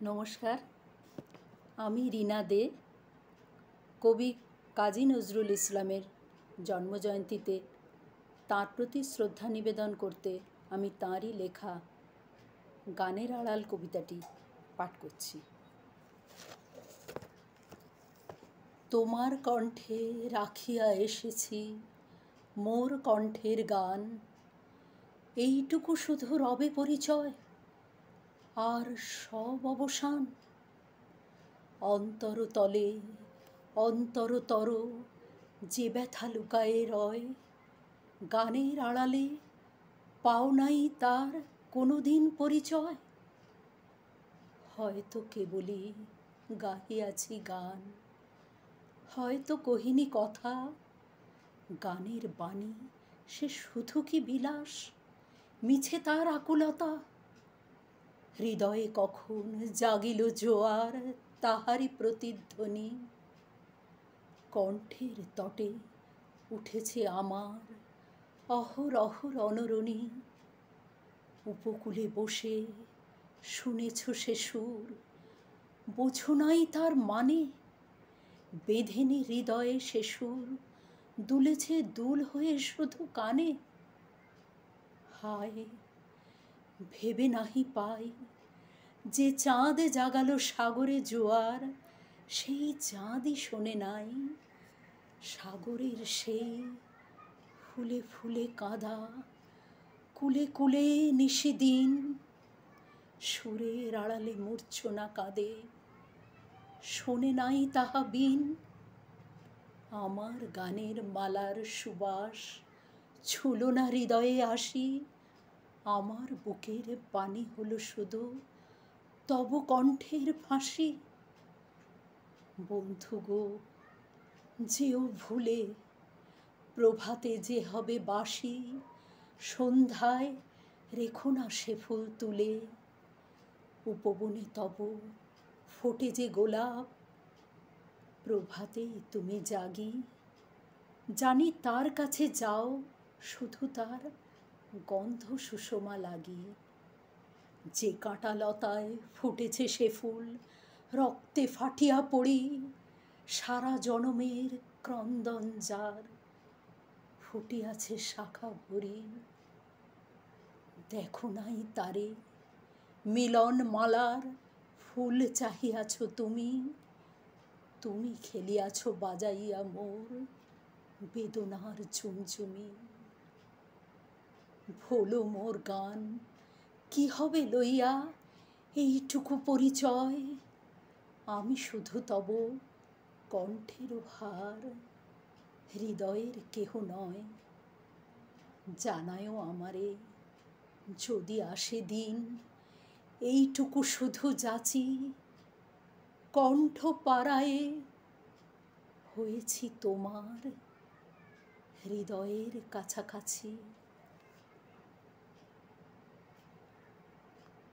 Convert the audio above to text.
নমস্কার, আমি রীনা দে। কবি কাজী নজরুল ইসলামের জন্মজয়ন্তীতে তাঁর প্রতি শ্রদ্ধা নিবেদন করতে আমি তাঁরই লেখা গানের আড়াল কবিতাটি পাঠ করছি। তোমার কণ্ঠে রাখিয়া এসেছি মোর কণ্ঠের গান, এইটুকু শুধু রবে পরিচয়, আর সব অবসান। অন্তরতলে অন্তরতর যে ব্যথা লুকায়ে রয়, গানের আড়ালে পাও নাই তার কোনো দিন পরিচয়। হয়তো কেবলই গাহিয়াছি গান, হয়তো কহিনি কথা, গানের বাণী সে শুধু কি বিলাস, মিছে তার আকুলতা। হৃদয়ে কখন জাগিল জোয়ার তাহারি প্রতিধ্বনি, কণ্ঠের তটে উঠেছে আমার অহরহ অনরণী। উপকূলে বসে শুনেছ সে সুর, বোঝো নাই তার মানে, বেঁধেনি হৃদয়ে সে সুর, দুলেছে দুল হয়ে শুধু কানে। হায়, ভেবে নাহি পাই যে চাঁদ জাগালো সাগরে জোয়ার, সেই চাঁদই শোনে নাই সাগরের সেই ফুলে ফুলে কাঁদা কুলে কুলে নিশিদিন। সুরের আড়ালে মূর্ছনা কাঁদে, শোনে নাই তাহা বিন। আমার গানের মালার সুবাস ছুঁলো না হৃদয়ে আসি, আমার বুকের পানি হলো শুধু তব কণ্ঠের ফাঁসি। বন্ধু গো, যেও ভুলে, প্রভাতে যে হবে বাসি, সন্ধ্যায় রেখো না সে ফুল তুলে। উপবনে তব ফোটে যে গোলাপ, প্রভাতেই তুমি জাগি, জানি তার কাছে যাও শুধু তার গন্ধ সুষমা লাগি। যে কাঁটা লতায় ফুটেছে সে ফুল, রক্তে ফাটিয়া পড়ি, সারা জনমের ক্রন্দন যার ফুটিয়াছে শাখা ভরি। দেখো নাই তারে মিলন মালার ফুল চাহিয়াছ তুমি, তুমি খেলিয়াছ বাজাইয়া মোর বেদনার ঝুমঝুমি। ভোলো মোর গান, কি হবে লইয়া এইটুকু পরিচয়, আমি শুধু তব কণ্ঠের ভার, হৃদয়ের কেহ নয়। জানায়ও আমারে যদি আসে দিন, এইটুকু শুধু যাচি, কণ্ঠ পাড়ায়ে হয়েছি তোমার হৃদয়ের কাছাকাছি।